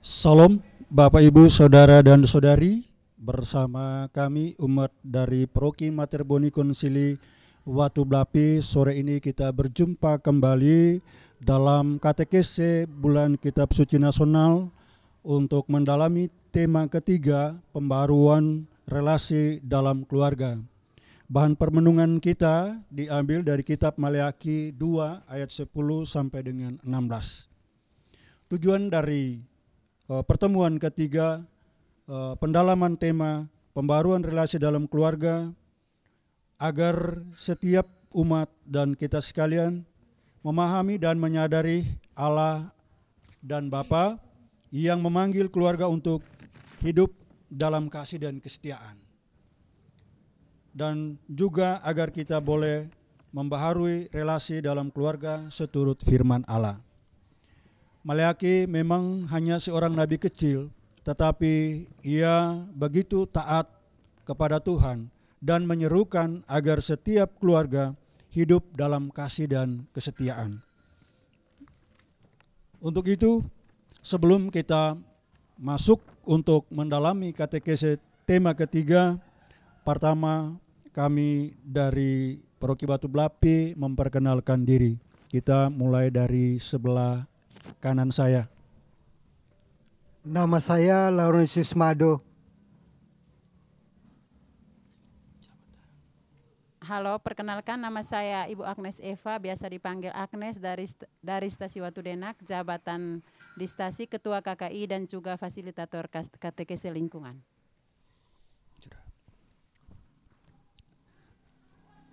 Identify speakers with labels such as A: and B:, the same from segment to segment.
A: Salam Bapak Ibu Saudara dan Saudari, bersama kami umat dari Paroki Mater Boni Konsili Watu Blapi. Sore ini kita berjumpa kembali dalam katekese bulan Kitab Suci Nasional untuk mendalami tema ketiga, pembaruan relasi dalam keluarga. Bahan permenungan kita diambil dari kitab Maleakhi 2 ayat 10 sampai dengan 16. Tujuan dari pertemuan ketiga, pendalaman tema pembaruan relasi dalam keluarga, agar setiap umat dan kita sekalian memahami dan menyadari Allah dan Bapa yang memanggil keluarga untuk hidup dalam kasih dan kesetiaan. Dan juga agar kita boleh membaharui relasi dalam keluarga seturut firman Allah. Maleakhi memang hanya seorang nabi kecil, tetapi ia begitu taat kepada Tuhan dan menyerukan agar setiap keluarga hidup dalam kasih dan kesetiaan. Untuk itu, sebelum kita masuk untuk mendalami katekese tema ketiga, pertama kami dari Paroki Watu Blapi memperkenalkan diri. Kita mulai dari sebelah kanan saya.
B: Nama saya Laurentius Mado.
C: Halo, perkenalkan nama saya Ibu Agnes Eva, biasa dipanggil Agnes dari Stasi Watu Denak, jabatan di Stasi, Ketua KKI dan juga Fasilitator Katekese Lingkungan.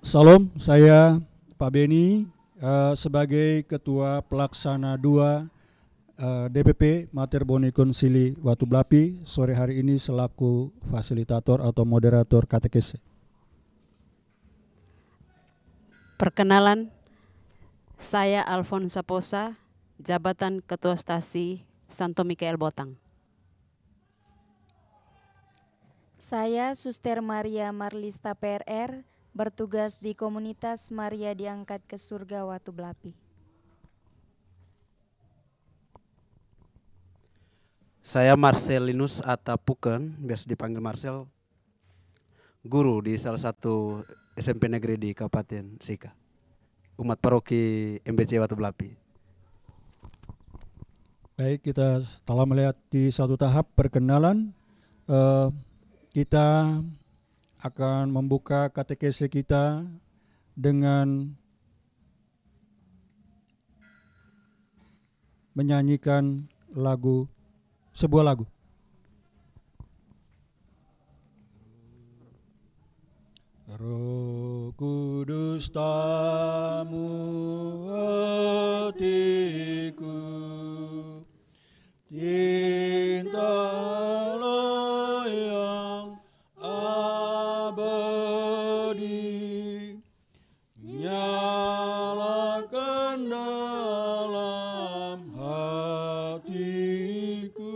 A: Salam, saya Pak Beni sebagai Ketua Pelaksana 2 DPP Mater Boni Konsili Watu Blapi, sore hari ini selaku fasilitator atau moderator katekese.
D: Perkenalan, saya Alfonsa Posa, jabatan Ketua Stasi Santo Mikael Botang.
E: Saya Suster Maria Marlista PRR, bertugas di komunitas Maria Diangkat ke Surga Watu Blapi.
F: Saya Marcelinus Atapuken, biasa dipanggil Marcel, guru di salah satu SMP negeri di Kabupaten Sika, umat paroki MBC Watu Blapi.
A: Baik, kita telah melihat di satu tahap perkenalan. Kita akan membuka katekese kita dengan menyanyikan sebuah lagu. Roh Kudus tamu hatiku, cintalah yang abadi, nyalakan dalam hatiku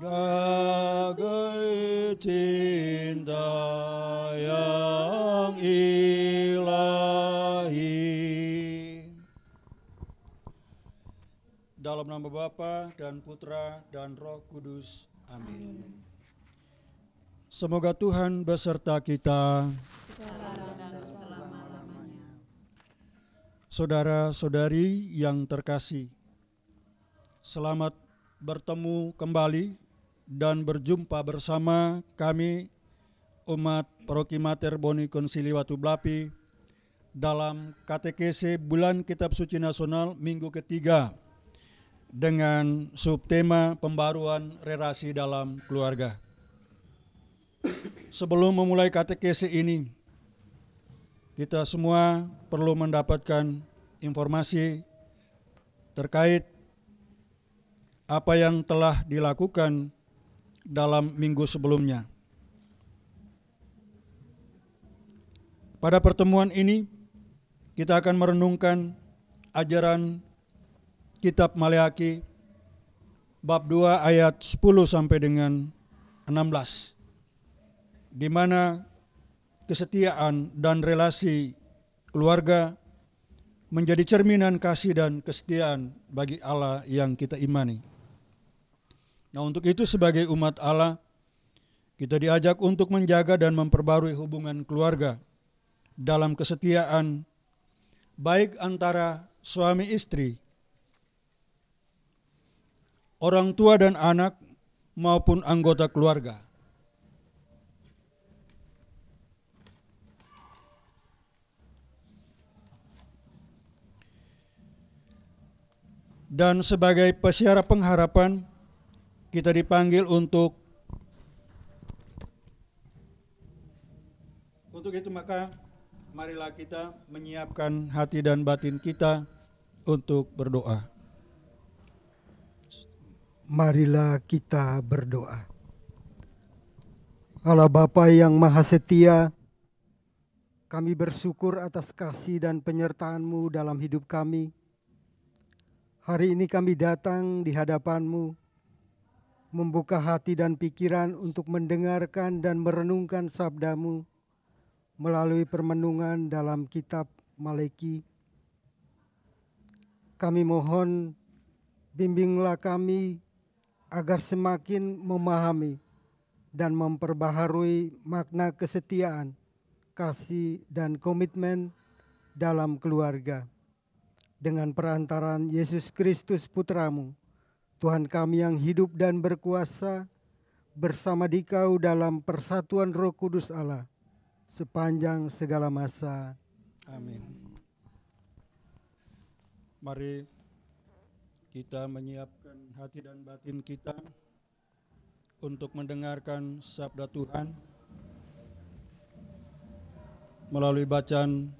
A: dagai cinta yang ilahi. Dalam nama Bapa dan Putra dan Roh Kudus. Amin. Semoga Tuhan beserta kita. Saudara-saudari yang terkasih, selamat bertemu kembali dan berjumpa bersama kami umat Paroki Mater Boni Konsili Watu Blapi dalam katekese bulan Kitab Suci Nasional minggu ketiga dengan subtema pembaruan relasi dalam keluarga. Sebelum memulai katekese ini, kita semua perlu mendapatkan informasi terkait apa yang telah dilakukan dalam minggu sebelumnya. Pada pertemuan ini, kita akan merenungkan ajaran Kitab Maleakhi bab 2 ayat 10 sampai dengan 16, di mana kesetiaan dan relasi keluarga menjadi cerminan kasih dan kesetiaan bagi Allah yang kita imani. Nah, untuk itu sebagai umat Allah, kita diajak untuk menjaga dan memperbarui hubungan keluarga dalam kesetiaan, baik antara suami istri, orang tua dan anak, maupun anggota keluarga. Dan sebagai peziarah pengharapan, kita dipanggil untuk itu, maka marilah kita menyiapkan hati dan batin kita untuk berdoa.
B: Marilah kita berdoa. Allah Bapa yang Maha Setia, kami bersyukur atas kasih dan penyertaan-Mu dalam hidup kami. Hari ini kami datang di hadapan-Mu, membuka hati dan pikiran untuk mendengarkan dan merenungkan sabda-Mu melalui permenungan dalam kitab Maleki. Kami mohon bimbinglah kami agar semakin memahami dan memperbaharui makna kesetiaan, kasih, dan komitmen dalam keluarga. Dengan perantaraan Yesus Kristus Putra-Mu, Tuhan kami yang hidup dan berkuasa, bersama Dikau dalam persatuan Roh Kudus Allah, sepanjang segala masa.
A: Amin. Mari kita menyiapkan hati dan batin kita untuk mendengarkan sabda Tuhan melalui bacaan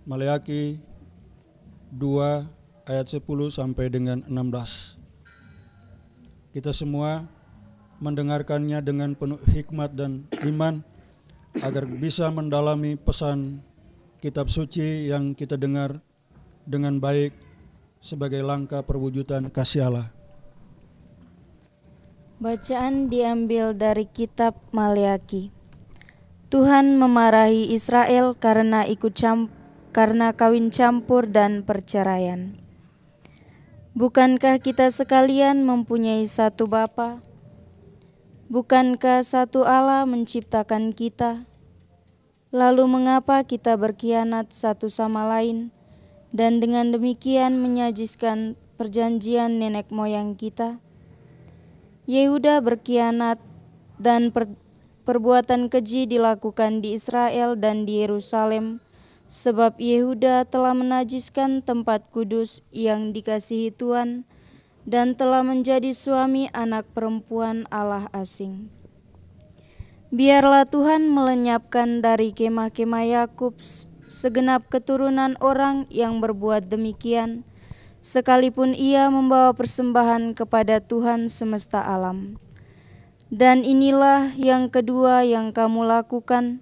A: Maleaki 2 ayat 10 sampai dengan 16. Kita semua mendengarkannya dengan penuh hikmat dan iman, agar bisa mendalami pesan kitab suci yang kita dengar dengan baik sebagai langkah perwujudan kasih Allah.
E: Bacaan diambil dari kitab Maleaki. Tuhan memarahi Israel karena kawin campur dan perceraian. Bukankah kita sekalian mempunyai satu Bapa? Bukankah satu Allah menciptakan kita? Lalu mengapa kita berkhianat satu sama lain dan dengan demikian menyajiskan perjanjian nenek moyang kita? Yehuda berkhianat dan perbuatan keji dilakukan di Israel dan di Yerusalem, sebab Yehuda telah menajiskan tempat kudus yang dikasihi Tuhan dan telah menjadi suami anak perempuan Allah asing. Biarlah Tuhan melenyapkan dari kemah-kemah Yakub segenap keturunan orang yang berbuat demikian, sekalipun ia membawa persembahan kepada Tuhan semesta alam. Dan inilah yang kedua yang kamu lakukan,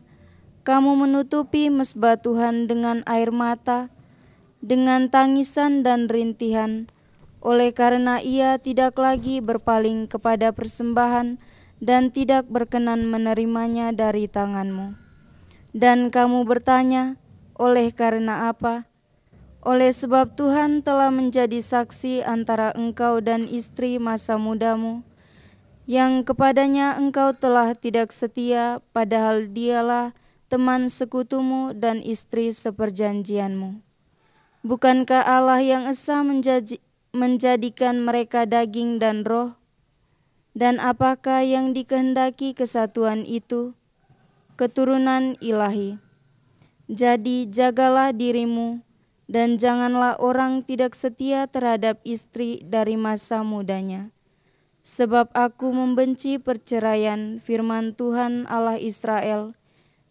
E: kamu menutupi mezbah Tuhan dengan air mata, dengan tangisan dan rintihan, oleh karena ia tidak lagi berpaling kepada persembahan dan tidak berkenan menerimanya dari tanganmu. Dan kamu bertanya, oleh karena apa? Oleh sebab Tuhan telah menjadi saksi antara engkau dan istri masa mudamu, yang kepadanya engkau telah tidak setia, padahal dialah teman sekutumu dan istri seperjanjianmu. Bukankah Allah yang esa menjadikan mereka daging dan roh? Dan apakah yang dikehendaki kesatuan itu? Keturunan ilahi. Jadi jagalah dirimu, dan janganlah orang tidak setia terhadap istri dari masa mudanya. Sebab aku membenci perceraian, firman Tuhan Allah Israel,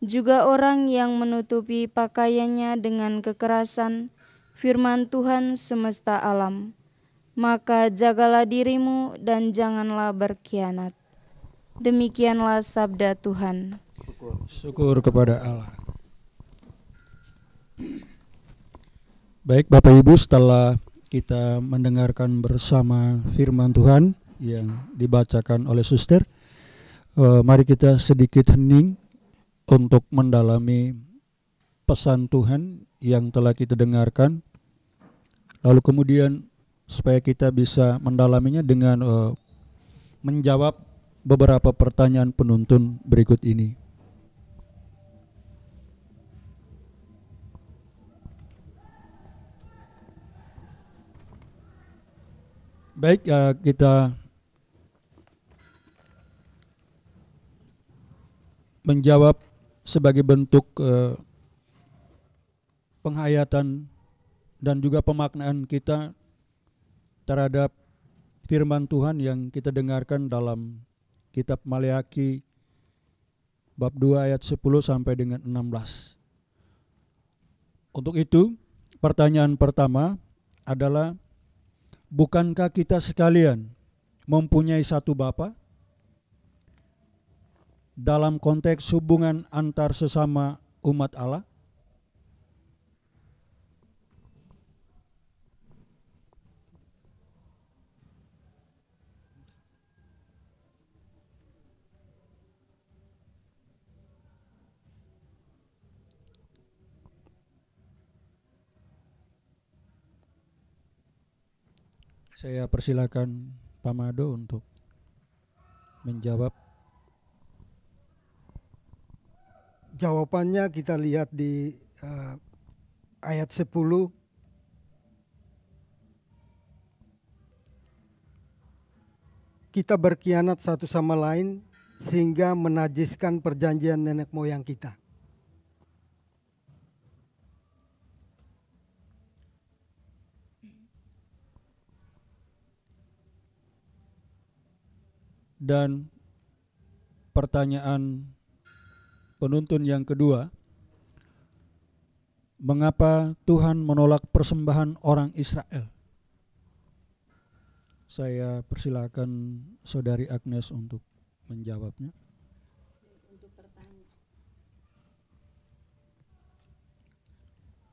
E: juga orang yang menutupi pakaiannya dengan kekerasan, firman Tuhan semesta alam. Maka jagalah dirimu dan janganlah berkhianat. Demikianlah sabda Tuhan.
A: Syukur kepada Allah. Baik Bapak Ibu, setelah kita mendengarkan bersama firman Tuhan yang dibacakan oleh suster, mari kita sedikit hening untuk mendalami pesan Tuhan yang telah kita dengarkan, lalu kemudian supaya kita bisa mendalaminya dengan menjawab beberapa pertanyaan penuntun berikut ini. Baik, kita menjawab sebagai bentuk penghayatan dan juga pemaknaan kita terhadap firman Tuhan yang kita dengarkan dalam kitab Maleakhi bab 2 ayat 10 sampai dengan 16. Untuk itu, pertanyaan pertama adalah, bukankah kita sekalian mempunyai satu Bapa? Dalam konteks hubungan antar sesama umat Allah, saya persilakan Pak Mado untuk menjawab.
B: Jawabannya kita lihat di ayat 10. Kita berkhianat satu sama lain sehingga menajiskan perjanjian nenek moyang kita.
A: Dan pertanyaan penuntun yang kedua, mengapa Tuhan menolak persembahan orang Israel? Saya persilakan Saudari Agnes untuk menjawabnya.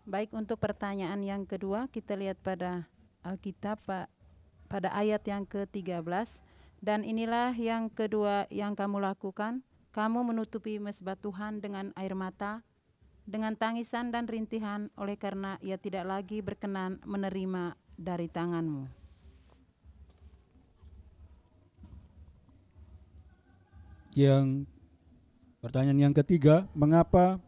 C: Baik, untuk pertanyaan yang kedua, kita lihat pada Alkitab pada ayat yang ke-13. Dan inilah yang kedua yang kamu lakukan, kamu menutupi mezbah Tuhan dengan air mata, dengan tangisan dan rintihan, oleh karena ia tidak lagi berkenan menerima dari tanganmu.
A: Yang pertanyaan yang ketiga, mengapa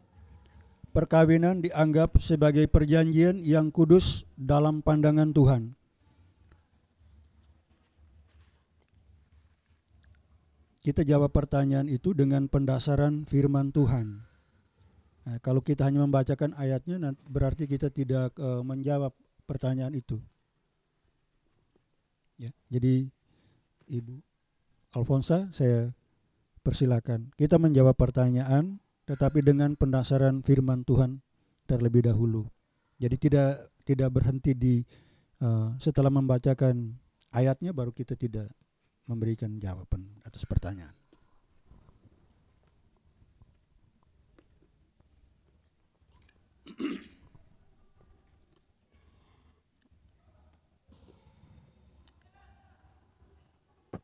A: perkawinan dianggap sebagai perjanjian yang kudus dalam pandangan Tuhan? Kita jawab pertanyaan itu dengan pendasaran firman Tuhan. Nah, kalau kita hanya membacakan ayatnya, berarti kita tidak menjawab pertanyaan itu. Ya, jadi Ibu Alfonsa, saya persilakan. Kita menjawab pertanyaan, tetapi dengan pendasaran firman Tuhan terlebih dahulu. Jadi tidak berhenti di setelah membacakan ayatnya baru kita tidak memberikan jawaban atas pertanyaan.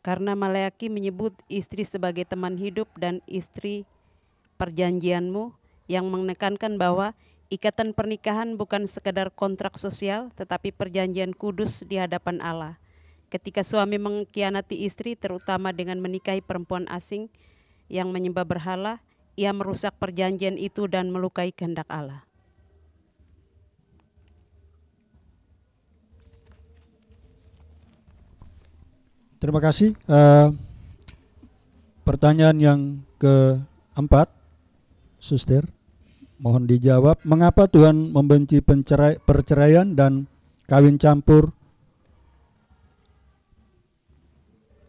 D: Karena Maleakhi menyebut istri sebagai teman hidup dan istri perjanjianmu, yang menekankan bahwa ikatan pernikahan bukan sekadar kontrak sosial, tetapi perjanjian kudus di hadapan Allah. Ketika suami mengkhianati istri, terutama dengan menikahi perempuan asing yang menyembah berhala, ia merusak perjanjian itu dan melukai kehendak Allah.
A: Terima kasih. Pertanyaan yang keempat, Suster, mohon dijawab. Mengapa Tuhan membenci perceraian dan kawin campur?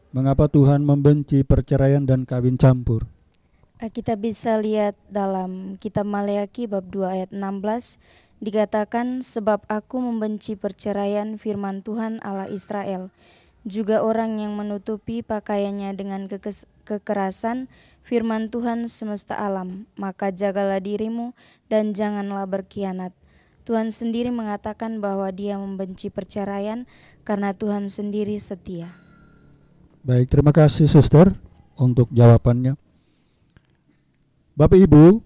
A: Mengapa Tuhan membenci perceraian dan kawin campur?
E: Kita bisa lihat dalam kitab Maleakhi bab 2 ayat 16, dikatakan, sebab aku membenci perceraian, firman Tuhan Allah Israel. Juga orang yang menutupi pakaiannya dengan kekerasan, firman Tuhan semesta alam. Maka jagalah dirimu dan janganlah berkhianat. Tuhan sendiri mengatakan bahwa Dia membenci perceraian karena Tuhan sendiri setia.
A: Baik, terima kasih Suster untuk jawabannya. Bapak Ibu,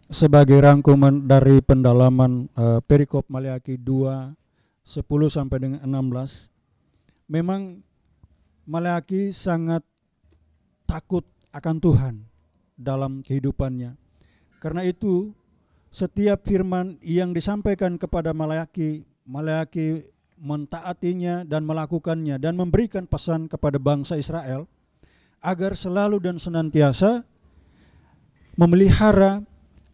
A: sebagai rangkuman dari pendalaman perikop Maleakhi 2, 10 sampai dengan 16, memang Maleakhi sangat takut akan Tuhan dalam kehidupannya. Karena itu setiap firman yang disampaikan kepada Maleaki, Maleaki mentaatinya dan melakukannya dan memberikan pesan kepada bangsa Israel agar selalu dan senantiasa memelihara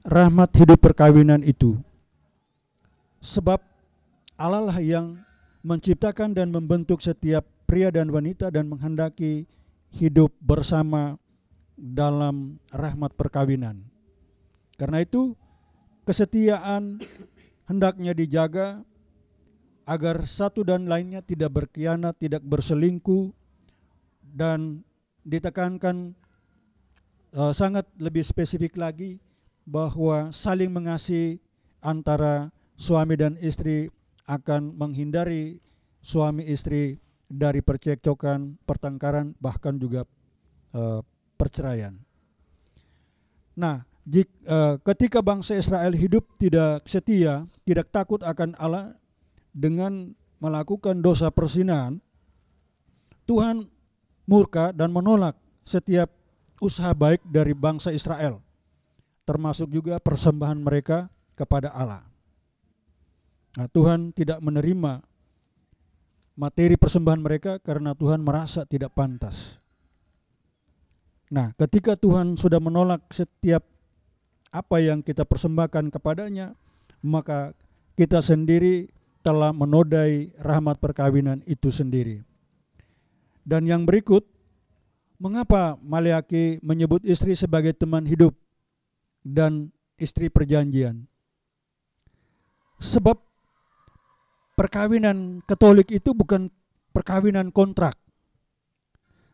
A: rahmat hidup perkawinan itu. Sebab Allah lah yang menciptakan dan membentuk setiap pria dan wanita dan menghendaki hidup bersama dalam rahmat perkawinan. Karena itu kesetiaan hendaknya dijaga agar satu dan lainnya tidak berkhianat, tidak berselingkuh, dan ditekankan sangat lebih spesifik lagi bahwa saling mengasihi antara suami dan istri akan menghindari suami istri dari percekcokan, pertengkaran, bahkan juga perceraian. Nah, ketika bangsa Israel hidup tidak setia, tidak takut akan Allah dengan melakukan dosa perzinahan, Tuhan murka dan menolak setiap usaha baik dari bangsa Israel, termasuk juga persembahan mereka kepada Allah. Nah, Tuhan tidak menerima materi persembahan mereka karena Tuhan merasa tidak pantas. Nah, ketika Tuhan sudah menolak setiap apa yang kita persembahkan kepadanya, maka kita sendiri telah menodai rahmat perkawinan itu sendiri. Dan yang berikut, mengapa Maleaki menyebut istri sebagai teman hidup dan istri perjanjian? Sebab perkawinan Katolik itu bukan perkawinan kontrak,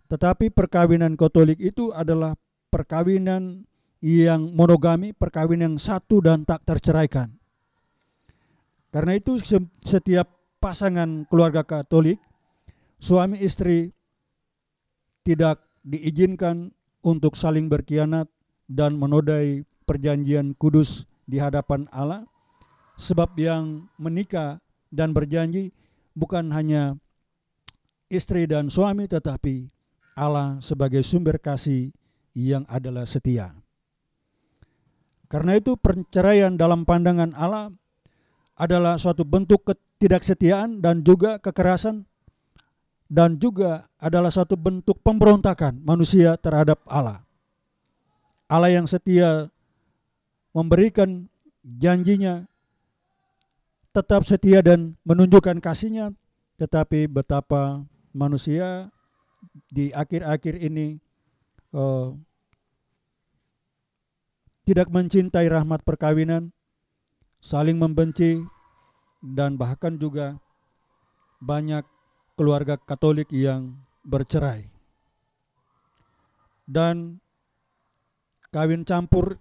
A: tetapi perkawinan Katolik itu adalah perkawinan yang monogami, perkawinan yang satu dan tak terceraikan. Karena itu setiap pasangan keluarga Katolik, suami istri tidak diizinkan untuk saling berkhianat dan menodai perjanjian kudus di hadapan Allah, sebab yang menikah dan berjanji bukan hanya istri dan suami, tetapi Allah sebagai sumber kasih yang adalah setia. Karena itu perceraian dalam pandangan Allah adalah suatu bentuk ketidaksetiaan dan juga kekerasan, dan juga adalah satu bentuk pemberontakan manusia terhadap Allah. Allah yang setia memberikan janjinya, tetap setia dan menunjukkan kasihnya, tetapi betapa manusia di akhir-akhir ini tidak mencintai rahmat perkawinan, saling membenci, dan bahkan juga banyak keluarga Katolik yang bercerai. Dan kawin campur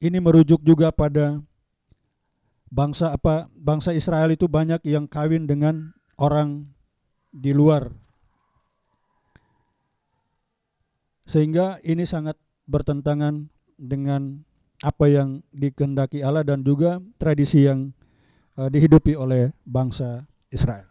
A: ini merujuk juga pada bangsa Israel itu banyak yang kawin dengan orang di luar. Sehingga ini sangat bertentangan dengan apa yang dikehendaki Allah dan juga tradisi yang dihidupi oleh bangsa Israel.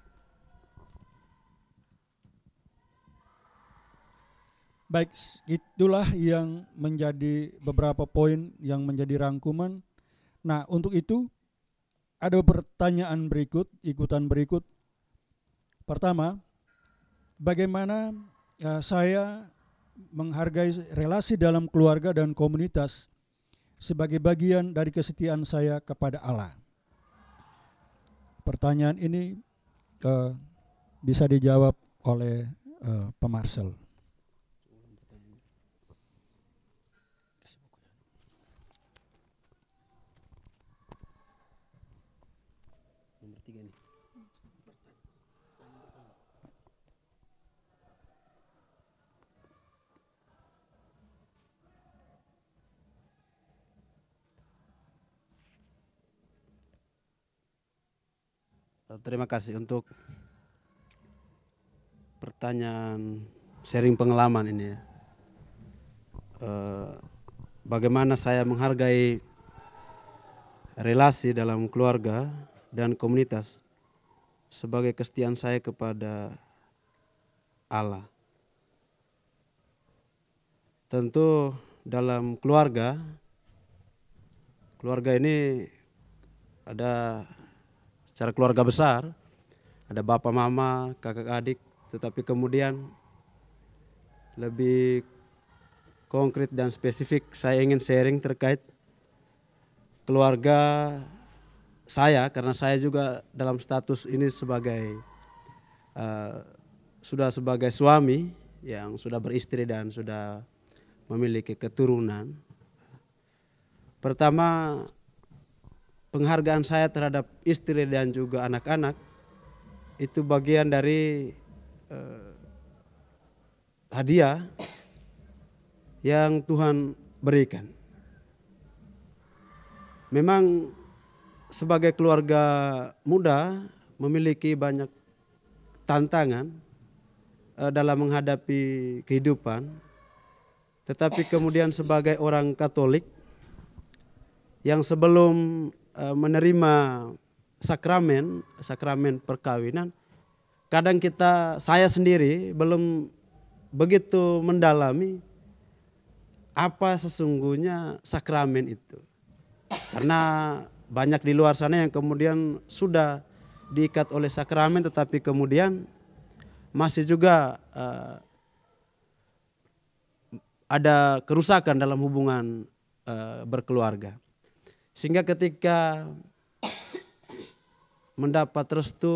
A: Baik, itulah yang menjadi beberapa poin yang menjadi rangkuman. Nah, untuk itu ada pertanyaan berikut, ikutan berikut. Pertama, bagaimana saya menghargai relasi dalam keluarga dan komunitas sebagai bagian dari kesetiaan saya kepada Allah? Pertanyaan ini bisa dijawab oleh Pak Marcel.
F: Terima kasih untuk pertanyaan sharing pengalaman ini ya. Bagaimana saya menghargai relasi dalam keluarga dan komunitas sebagai kesetiaan saya kepada Allah. tentu dalam keluarga ini ada secara keluarga besar, ada bapak mama, kakak adik, tetapi kemudian lebih konkret dan spesifik saya ingin sharing terkait keluarga saya, karena saya juga dalam status ini sebagai sudah sebagai suami yang sudah beristri dan sudah memiliki keturunan. Pertama, penghargaan saya terhadap istri dan juga anak-anak itu bagian dari hadiah yang Tuhan berikan. Memang sebagai keluarga muda memiliki banyak tantangan dalam menghadapi kehidupan, tetapi kemudian sebagai orang Katolik yang sebelum menerima sakramen perkawinan, kadang saya sendiri belum begitu mendalami apa sesungguhnya sakramen itu. Karena banyak di luar sana yang kemudian sudah diikat oleh sakramen, tetapi kemudian masih juga ada kerusakan dalam hubungan berkeluarga. Sehingga ketika mendapat restu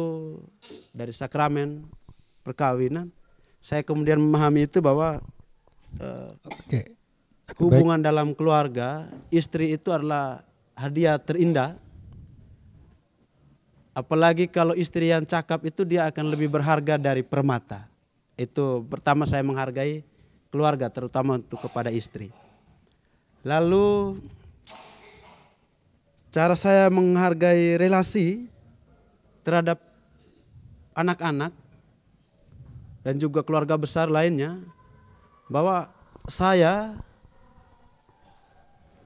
F: dari sakramen perkawinan, saya kemudian memahami itu bahwa hubungan dalam keluarga, istri itu adalah hadiah terindah. Apalagi kalau istri yang cakap itu dia akan lebih berharga dari permata. Itu pertama saya menghargai keluarga, terutama untuk kepada istri. Lalu cara saya menghargai relasi terhadap anak-anak dan juga keluarga besar lainnya, bahwa saya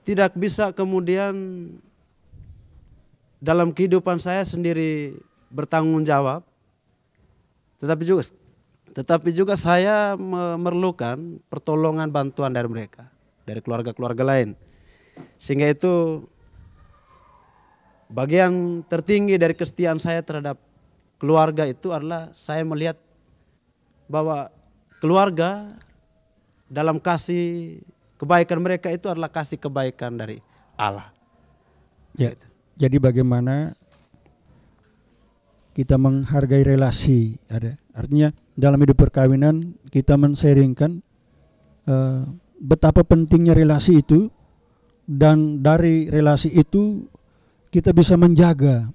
F: tidak bisa kemudian dalam kehidupan saya sendiri bertanggung jawab, tetapi juga saya memerlukan pertolongan bantuan dari mereka, dari keluarga-keluarga lain. Sehingga itu bagian tertinggi dari kesetiaan saya terhadap keluarga itu adalah saya melihat bahwa keluarga dalam kasih kebaikan mereka itu adalah kasih kebaikan dari Allah.
A: Ya, gitu. Jadi bagaimana kita menghargai relasi, artinya dalam hidup perkawinan kita men-sharingkan betapa pentingnya relasi itu, dan dari relasi itu kita bisa menjaga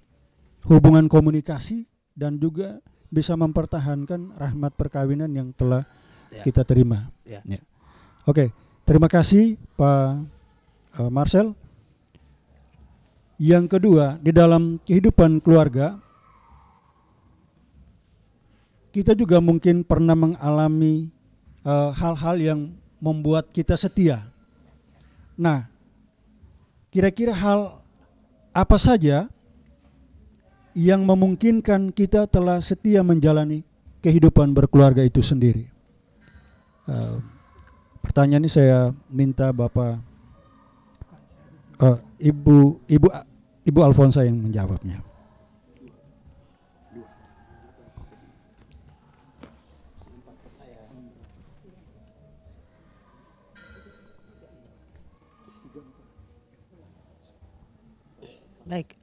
A: hubungan komunikasi dan juga bisa mempertahankan rahmat perkawinan yang telah kita terima. Ya. Oke, terima kasih Pak Marcel. Yang kedua, di dalam kehidupan keluarga kita juga mungkin pernah mengalami hal-hal yang membuat kita setia. Nah, kira-kira hal apa saja yang memungkinkan kita telah setia menjalani kehidupan berkeluarga itu sendiri? Pertanyaan ini saya minta Bapak Ibu Alfonsa yang menjawabnya.
D: Baik.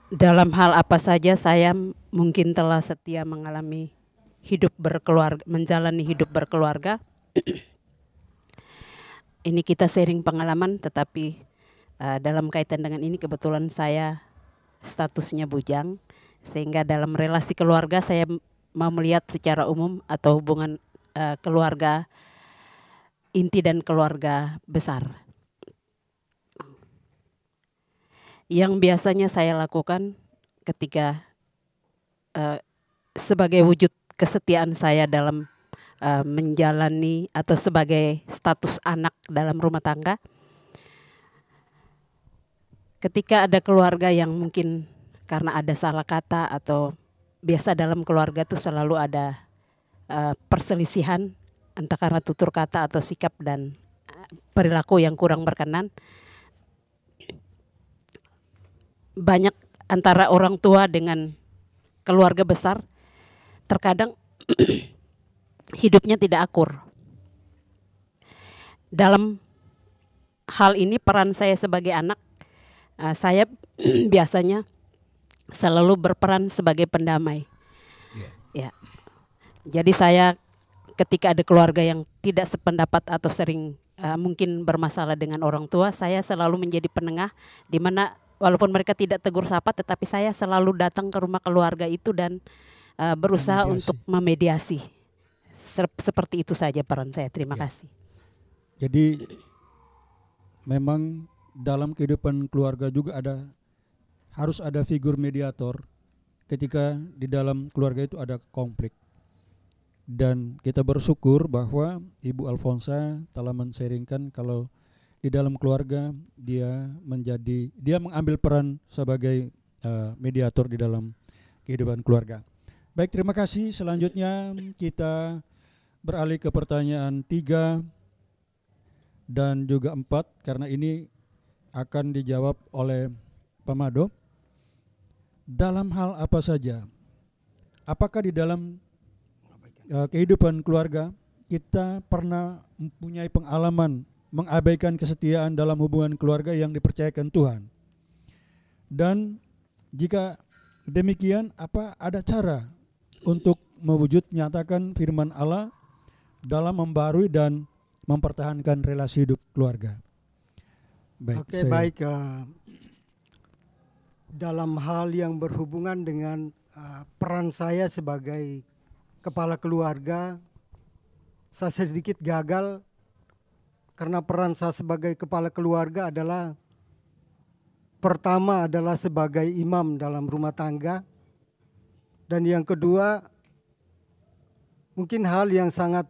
D: Dalam hal apa saja saya mungkin telah setia mengalami hidup berkeluarga, menjalani hidup berkeluarga. Ini kita sharing pengalaman, tetapi dalam kaitan dengan ini kebetulan saya statusnya bujang, sehingga dalam relasi keluarga saya mau melihat secara umum atau hubungan keluarga inti dan keluarga besar. Yang biasanya saya lakukan ketika sebagai wujud kesetiaan saya dalam menjalani atau sebagai status anak dalam rumah tangga, ketika ada keluarga yang mungkin karena ada salah kata atau biasa dalam keluarga itu selalu ada perselisihan entah karena tutur kata atau sikap dan perilaku yang kurang berkenan. Banyak antara orang tua dengan keluarga besar terkadang hidupnya tidak akur. Dalam hal ini peran saya sebagai anak, saya biasanya selalu berperan sebagai pendamai. Ya. Jadi saya ketika ada keluarga yang tidak sependapat atau sering mungkin bermasalah dengan orang tua, saya selalu menjadi penengah, di mana walaupun mereka tidak tegur sapa, tetapi saya selalu datang ke rumah keluarga itu dan berusaha untuk memediasi. Seperti itu saja peran saya. Terima kasih.
A: Jadi memang dalam kehidupan keluarga juga harus ada figur mediator ketika di dalam keluarga itu ada konflik. Dan kita bersyukur bahwa Ibu Alfonsa telah men-sharingkan kalau di dalam keluarga dia mengambil peran sebagai mediator di dalam kehidupan keluarga. Baik, terima kasih. Selanjutnya kita beralih ke pertanyaan 3 dan juga 4 karena ini akan dijawab oleh Pak Mado. Dalam hal apa saja? Apakah di dalam kehidupan keluarga kita pernah mempunyai pengalaman mengabaikan kesetiaan dalam hubungan keluarga yang dipercayakan Tuhan? Dan jika demikian, apa ada cara untuk mewujud nyatakan firman Allah dalam membarui dan mempertahankan relasi hidup keluarga? Baik,
B: Oke, baik. Dalam hal yang berhubungan dengan peran saya sebagai kepala keluarga, saya sedikit gagal karena peran saya sebagai kepala keluarga adalah pertama adalah sebagai imam dalam rumah tangga, dan yang kedua mungkin hal yang sangat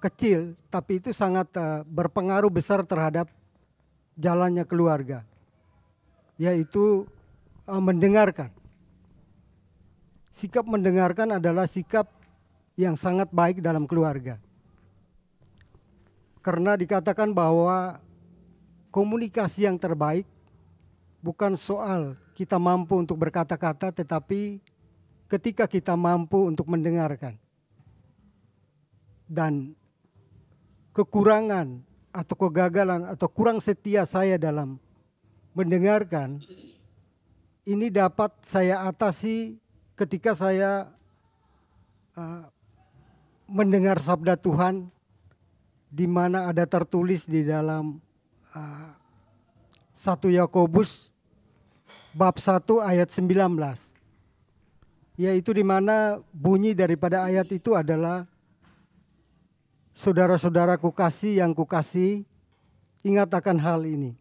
B: kecil tapi itu sangat berpengaruh besar terhadap jalannya keluarga, yaitu mendengarkan. Sikap mendengarkan adalah sikap yang sangat baik dalam keluarga. Karena dikatakan bahwa komunikasi yang terbaik bukan soal kita mampu untuk berkata-kata, tetapi ketika kita mampu untuk mendengarkan. Dan kekurangan atau kegagalan atau kurang setia saya dalam mendengarkan, ini dapat saya atasi ketika saya mendengar sabda Tuhan, di mana ada tertulis di dalam 1 Yakobus bab 1 ayat 19, yaitu di mana bunyi daripada ayat itu adalah, saudara-saudaraku kasih yang kukasih, ingat akan hal ini.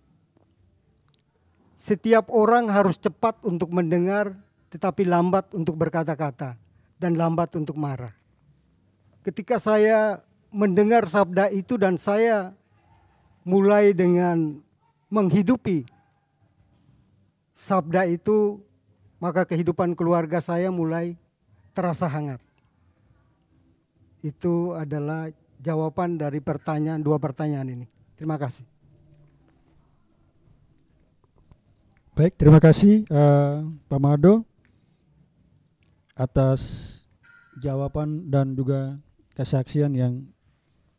B: Setiap orang harus cepat untuk mendengar, tetapi lambat untuk berkata-kata dan lambat untuk marah. Ketika saya mendengar sabda itu dan saya mulai dengan menghidupi sabda itu, maka kehidupan keluarga saya mulai terasa hangat. Itu adalah jawaban dari dua pertanyaan ini. Terima kasih.
A: Baik, terima kasih Pak Mado atas jawaban dan juga kesaksian yang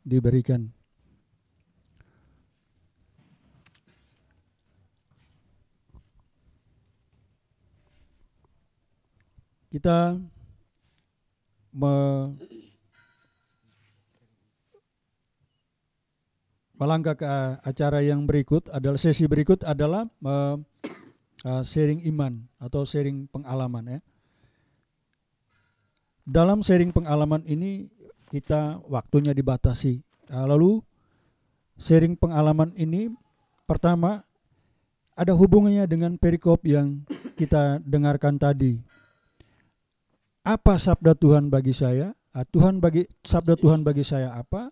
A: diberikan. Kita melangkah ke acara yang berikut, adalah sesi berikut adalah sharing iman atau sharing pengalaman ya. Dalam sharing pengalaman ini kita waktunya dibatasi. Lalu sharing pengalaman ini pertama ada hubungannya dengan perikop yang kita dengarkan tadi. Apa sabda Tuhan bagi saya? Sabda Tuhan bagi saya apa?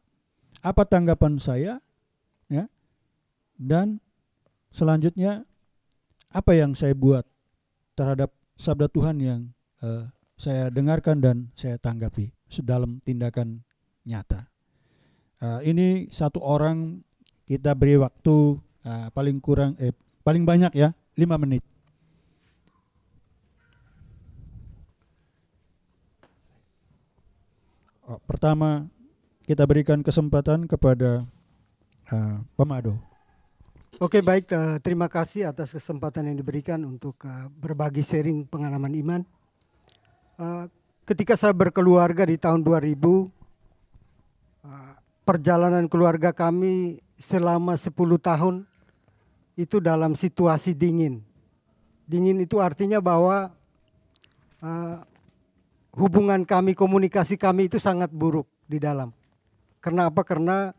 A: Apa tanggapan saya? Ya. Dan selanjutnya apa yang saya buat terhadap sabda Tuhan yang saya dengarkan dan saya tanggapi dalam tindakan nyata. Ini satu orang kita beri waktu paling banyak ya 5 menit. Pertama kita berikan kesempatan kepada Pemado.
B: Oke, baik, terima kasih atas kesempatan yang diberikan untuk berbagi sharing pengalaman iman. Ketika saya berkeluarga di tahun 2000, perjalanan keluarga kami selama 10 tahun itu dalam situasi dingin. Dingin itu artinya bahwa hubungan kami, komunikasi kami itu sangat buruk di dalam. Karena apa? Karena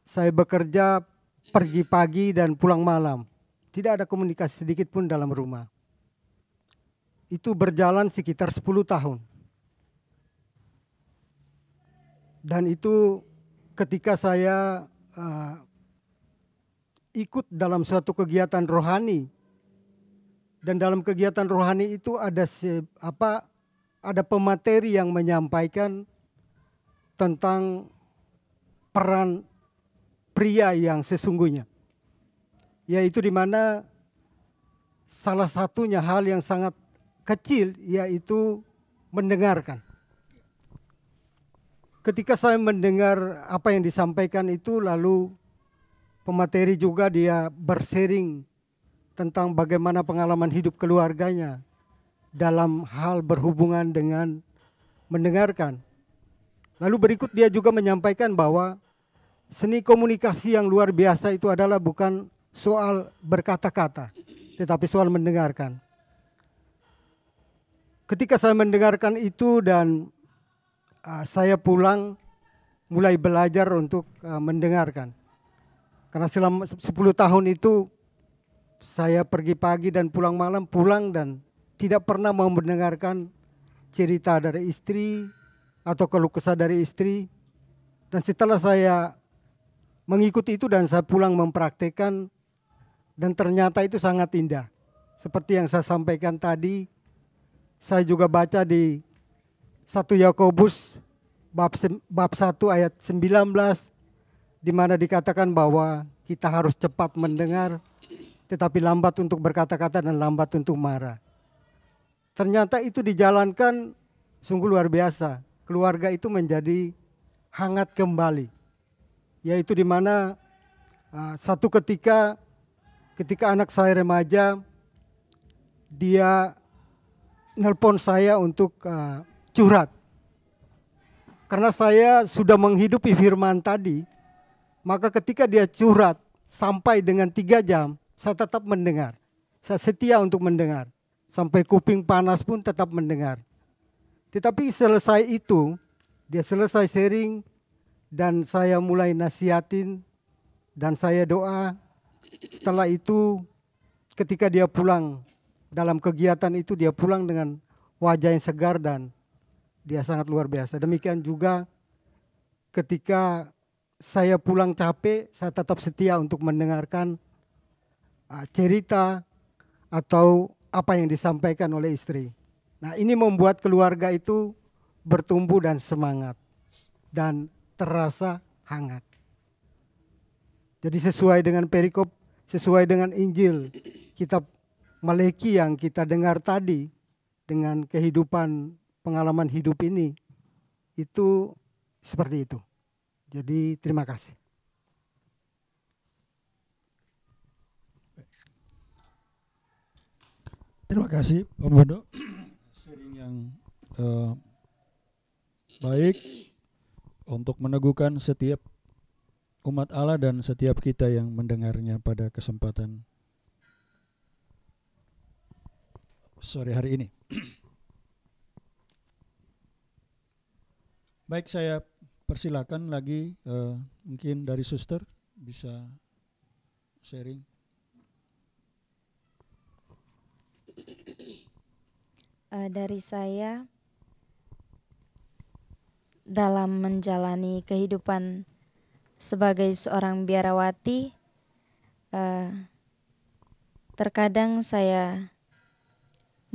B: saya bekerja pergi pagi dan pulang malam. Tidak ada komunikasi sedikit pun dalam rumah. Itu berjalan sekitar 10 tahun. Dan itu ketika saya ikut dalam suatu kegiatan rohani. Dan dalam kegiatan rohani itu ada pemateri yang menyampaikan tentang peran pria yang sesungguhnya. Yaitu di mana salah satunya hal yang sangat kecil yaitu mendengarkan. Ketika saya mendengar apa yang disampaikan itu, lalu pemateri juga dia bersharing tentang bagaimana pengalaman hidup keluarganya dalam hal berhubungan dengan mendengarkan. Lalu berikut dia juga menyampaikan bahwa seni komunikasi yang luar biasa itu adalah bukan soal berkata-kata, tetapi soal mendengarkan. Ketika saya mendengarkan itu dan saya pulang mulai belajar untuk mendengarkan. Karena selama 10 tahun itu saya pergi pagi dan pulang malam, pulang dan tidak pernah mau mendengarkan cerita dari istri atau keluh kesah dari istri. Dan setelah saya mengikuti itu dan saya pulang mempraktekkan, dan ternyata itu sangat indah. Seperti yang saya sampaikan tadi, saya juga baca di 1 Yakobus bab 1 ayat 19, di mana dikatakan bahwa kita harus cepat mendengar, tetapi lambat untuk berkata-kata dan lambat untuk marah. Ternyata itu dijalankan sungguh luar biasa. Keluarga itu menjadi hangat kembali. Yaitu di mana satu ketika anak saya remaja, dia nelpon saya untuk curhat. Karena saya sudah menghidupi firman tadi, maka ketika dia curhat sampai dengan 3 jam, saya tetap mendengar. Saya setia untuk mendengar. Sampai kuping panas pun tetap mendengar. Tetapi selesai itu, dia selesai sharing dan saya mulai nasihatin dan saya doa. Setelah itu ketika dia pulang dalam kegiatan itu, dia pulang dengan wajah yang segar dan dia sangat luar biasa. Demikian juga ketika saya pulang capek, saya tetap setia untuk mendengarkan cerita atau apa yang disampaikan oleh istri. Nah, ini membuat keluarga itu bertumbuh dan semangat dan terasa hangat. Jadi sesuai dengan perikop, sesuai dengan Injil, kitab Maleki yang kita dengar tadi, dengan kehidupan pengalaman hidup ini, itu seperti itu. Jadi terima kasih.
A: Terima kasih Pak Bodo. Sharing yang baik untuk meneguhkan setiap umat Allah dan setiap kita yang mendengarnya pada kesempatan sore hari ini. Baik, saya persilakan lagi mungkin dari suster bisa sharing.
E: Dari saya, dalam menjalani kehidupan sebagai seorang biarawati, terkadang saya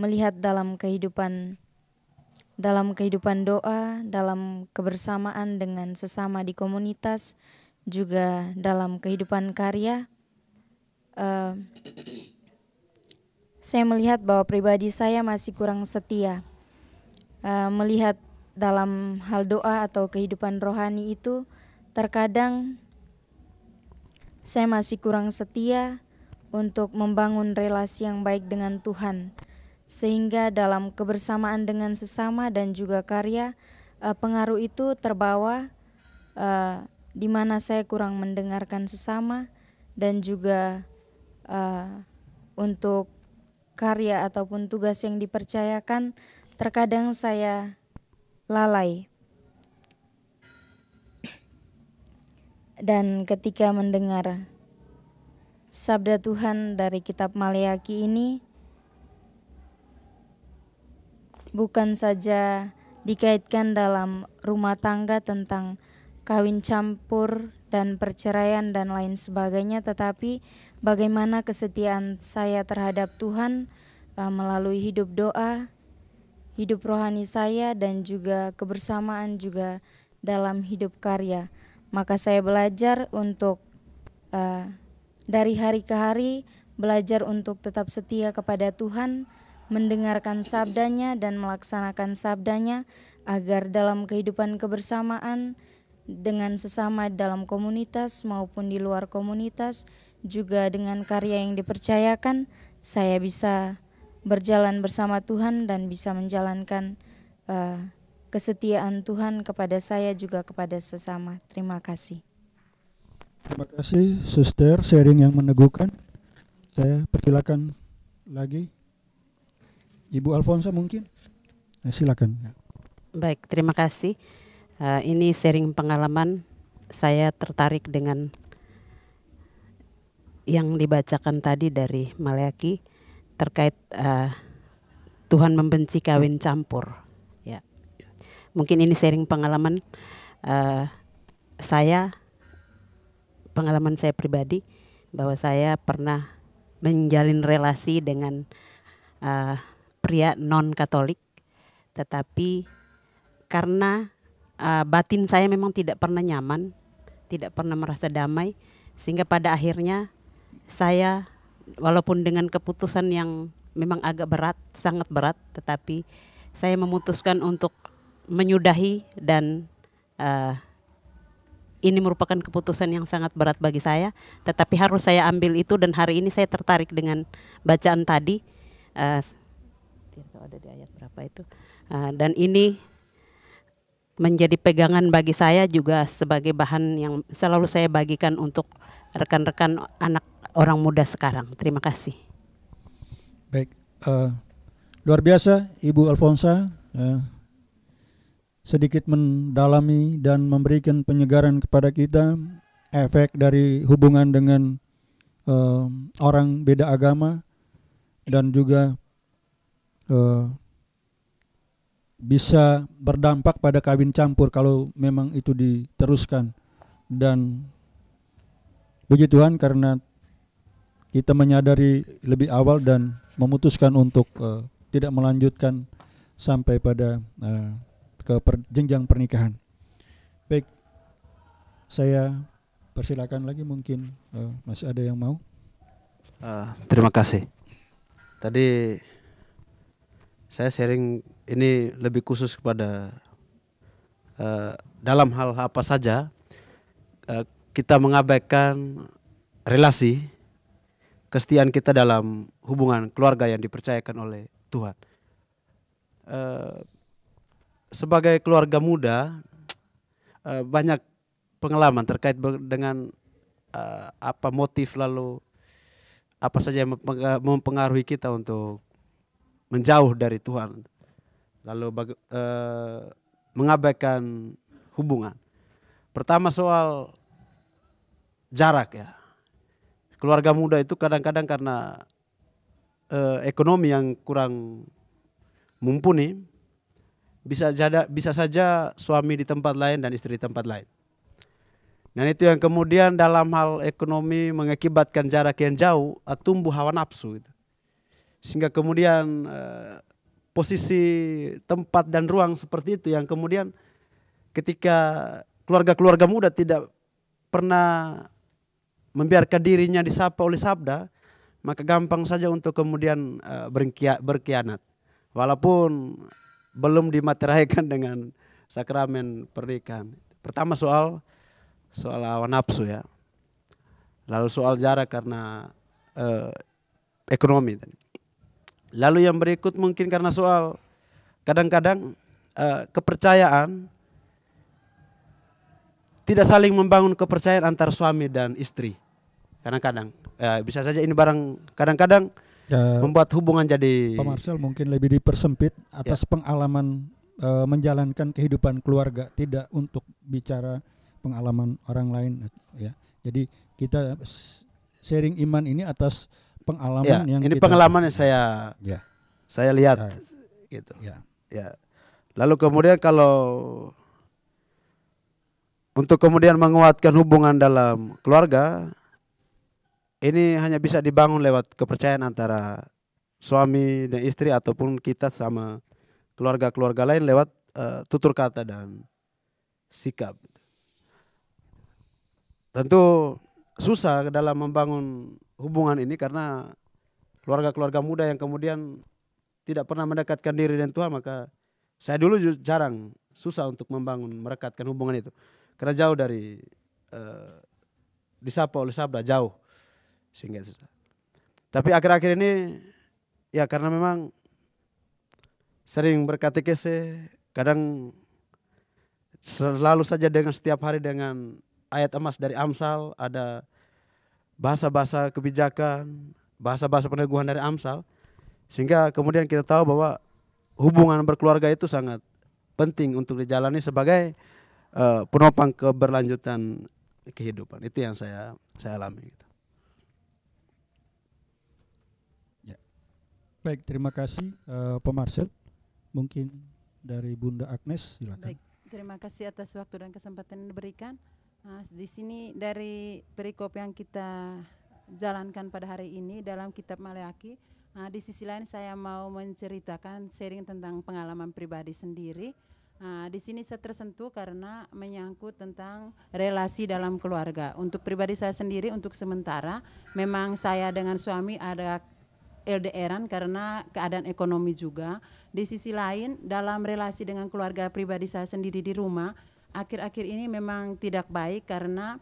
E: melihat dalam kehidupan dalam kehidupan doa, dalam kebersamaan dengan sesama di komunitas, juga dalam kehidupan karya. Saya melihat bahwa pribadi saya masih kurang setia. Melihat dalam hal doa atau kehidupan rohani itu, terkadang saya masih kurang setia untuk membangun relasi yang baik dengan Tuhan, sehingga dalam kebersamaan dengan sesama dan juga karya, pengaruh itu terbawa, di mana saya kurang mendengarkan sesama, dan juga untuk karya ataupun tugas yang dipercayakan, terkadang saya lalai. Dan ketika mendengar sabda Tuhan dari kitab Maleaki ini, bukan saja dikaitkan dalam rumah tangga tentang kawin campur dan perceraian dan lain sebagainya, tetapi bagaimana kesetiaan saya terhadap Tuhan melalui hidup doa, hidup rohani saya, dan juga kebersamaan juga dalam hidup karya. Maka saya belajar untuk dari hari ke hari belajar untuk tetap setia kepada Tuhan, mendengarkan sabdanya dan melaksanakan sabdanya, agar dalam kehidupan kebersamaan dengan sesama dalam komunitas maupun di luar komunitas, juga dengan karya yang dipercayakan, saya bisa berjalan bersama Tuhan dan bisa menjalankan kesetiaan Tuhan kepada saya juga kepada sesama. Terima kasih.
A: Terima kasih Suster, sharing yang meneguhkan. Saya persilakan lagi Ibu Alfonsa mungkin. Silakan.
D: Baik, terima kasih. Ini sharing pengalaman. Saya tertarik dengan yang dibacakan tadi dari Maleaki terkait Tuhan membenci kawin campur. Ya, mungkin ini sharing pengalaman pengalaman saya pribadi, bahwa saya pernah menjalin relasi dengan pria non-Katolik, tetapi karena batin saya memang tidak pernah nyaman, tidak pernah merasa damai, sehingga pada akhirnya saya, walaupun dengan keputusan yang memang agak berat, sangat berat, tetapi saya memutuskan untuk menyudahi, dan ini merupakan keputusan yang sangat berat bagi saya, tetapi harus saya ambil itu. Dan hari ini saya tertarik dengan bacaan tadi, tidak tahu ada di ayat berapa itu, dan ini menjadi pegangan bagi saya juga sebagai bahan yang selalu saya bagikan untuk rekan-rekan anak orang muda sekarang. Terima kasih.
A: Baik, luar biasa Ibu Alfonsa, sedikit mendalami dan memberikan penyegaran kepada kita efek dari hubungan dengan orang beda agama, dan juga bisa berdampak pada kawin campur kalau memang itu diteruskan. Dan puji Tuhan karena kita menyadari lebih awal dan memutuskan untuk tidak melanjutkan sampai pada ke jenjang pernikahan. Baik, saya persilakan lagi, mungkin masih ada yang mau.
F: Terima kasih. Tadi saya sharing ini lebih khusus kepada dalam hal apa saja kita mengabaikan relasi kesetiaan kita dalam hubungan keluarga yang dipercayakan oleh Tuhan. Sebagai keluarga muda, banyak pengalaman terkait dengan apa motif, lalu apa saja yang mempengaruhi kita untuk menjauh dari Tuhan, lalu mengabaikan hubungan. Pertama soal jarak ya. Keluarga muda itu kadang-kadang karena ekonomi yang kurang mumpuni, bisa saja suami di tempat lain dan istri di tempat lain. Dan itu yang kemudian dalam hal ekonomi mengakibatkan jarak yang jauh, tumbuh hawa nafsu gitu. Sehingga kemudian posisi tempat dan ruang seperti itu yang kemudian ketika keluarga-keluarga muda tidak pernah membiarkan dirinya disapa oleh sabda, maka gampang saja untuk kemudian berkhianat. Walaupun belum dimateraikan dengan sakramen pernikahan. Pertama soal hawa nafsu ya. Lalu soal jarak karena ekonomi. Lalu yang berikut mungkin karena soal kadang-kadang kepercayaan, tidak saling membangun kepercayaan antara suami dan istri. Kadang-kadang bisa saja ini kadang-kadang membuat hubungan jadi.
A: Pak Marcel mungkin lebih dipersempit atas pengalaman menjalankan kehidupan keluarga, tidak untuk bicara pengalaman orang lain ya. Jadi kita sharing iman ini atas pengalaman yang
F: ini
A: kita,
F: pengalaman yang saya lihat gitu. Ya. Lalu kemudian kalau untuk kemudian menguatkan hubungan dalam keluarga, ini hanya bisa dibangun lewat kepercayaan antara suami dan istri ataupun kita sama keluarga-keluarga lain lewat tutur kata dan sikap. Tentu susah dalam membangun hubungan ini karena keluarga-keluarga muda yang kemudian tidak pernah mendekatkan diri dengan Tuhan, maka saya dulu jarang, susah untuk merekatkan hubungan itu. Karena jauh dari disapa oleh sabda, jauh. Sehingga susah. Tapi akhir-akhir ini ya karena memang sering berkatekese, kadang selalu saja dengan setiap hari dengan ayat emas dari Amsal, ada bahasa-bahasa kebijakan, bahasa-bahasa peneguhan dari Amsal, sehingga kemudian kita tahu bahwa hubungan berkeluarga itu sangat penting untuk dijalani sebagai penopang keberlanjutan kehidupan. Itu yang saya alami. Gitu.
A: Ya. Baik, terima kasih Pak Marcel. Mungkin dari Bunda Agnes, silakan.
C: Baik, terima kasih atas waktu dan kesempatan yang diberikan. Di sini dari perikop yang kita jalankan pada hari ini dalam kitab Maleakhi, di sisi lain saya mau menceritakan sharing tentang pengalaman pribadi sendiri. Di sini saya tersentuh karena menyangkut tentang relasi dalam keluarga. Untuk pribadi saya sendiri, untuk sementara, memang saya dengan suami ada LDR-an karena keadaan ekonomi juga. Di sisi lain, dalam relasi dengan keluarga pribadi saya sendiri di rumah, akhir-akhir ini memang tidak baik karena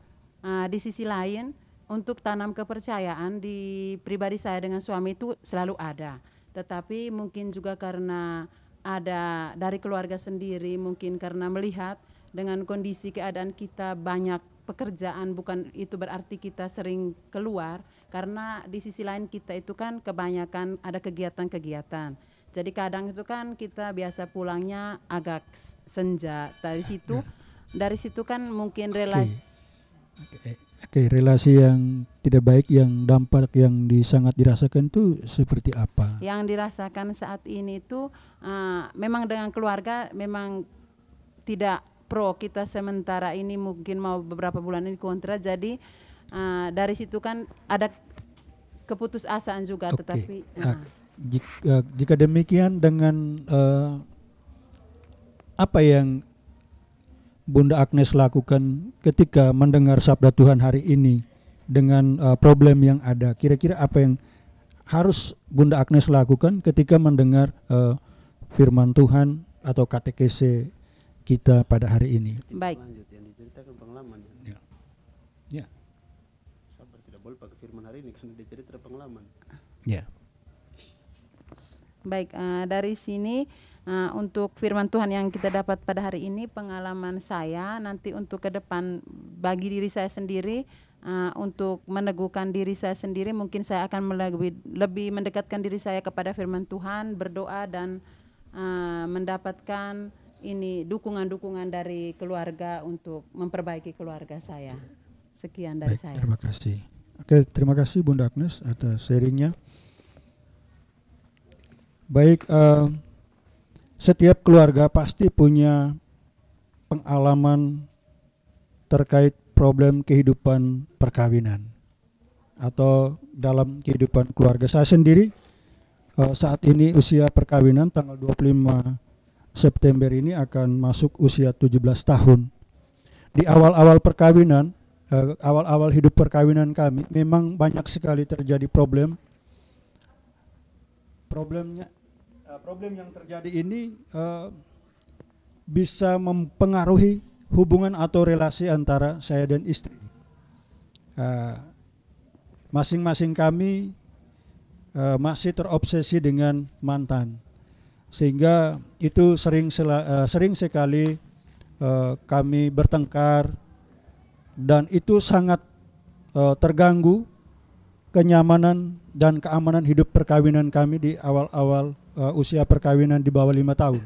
C: di sisi lain, untuk tanam kepercayaan di pribadi saya dengan suami itu selalu ada. Tetapi mungkin juga karena ada dari keluarga sendiri, mungkin karena melihat dengan kondisi keadaan kita banyak pekerjaan, bukan itu berarti kita sering keluar, karena di sisi lain kita itu kan kebanyakan ada kegiatan-kegiatan. Jadi kadang itu kan kita biasa pulangnya agak senja. Dari situ kan mungkin relasi.
A: Oke, relasi yang tidak baik, yang dampak yang sangat dirasakan itu seperti apa?
C: Yang dirasakan saat ini itu memang dengan keluarga memang tidak pro, kita sementara ini mungkin mau beberapa bulan ini kontra, jadi dari situ kan ada keputusasaan juga. Tetapi
A: jika demikian, dengan apa yang Bunda Agnes lakukan ketika mendengar sabda Tuhan hari ini dengan problem yang ada, kira-kira apa yang harus Bunda Agnes lakukan ketika mendengar firman Tuhan atau katekese kita pada hari ini?
C: Baik.
F: Yang diceritakan pengalaman.
A: Ya.
F: Sabar, tidak boleh pakai firman hari ini kan diceritakan pengalaman.
A: Ya.
C: Baik, dari sini untuk firman Tuhan yang kita dapat pada hari ini, pengalaman saya nanti untuk ke depan bagi diri saya sendiri, untuk meneguhkan diri saya sendiri, mungkin saya akan lebih mendekatkan diri saya kepada firman Tuhan, berdoa dan mendapatkan ini dukungan-dukungan dari keluarga untuk memperbaiki keluarga saya. Sekian dari saya.
A: Terima kasih. Oke, terima kasih Bunda Agnes atas sharingnya. Baik, setiap keluarga pasti punya pengalaman terkait problem kehidupan perkawinan atau dalam kehidupan keluarga. Saya sendiri saat ini usia perkawinan tanggal 25 September ini akan masuk usia 17 tahun. Di awal-awal perkawinan, awal-awal hidup perkawinan kami memang banyak sekali terjadi problem. Problem yang terjadi ini bisa mempengaruhi hubungan atau relasi antara saya dan istri. Masing-masing kami masih terobsesi dengan mantan, sehingga itu sering sekali kami bertengkar, dan itu sangat terganggu kenyamanan dan keamanan hidup perkawinan kami di awal-awal usia perkawinan di bawah 5 tahun.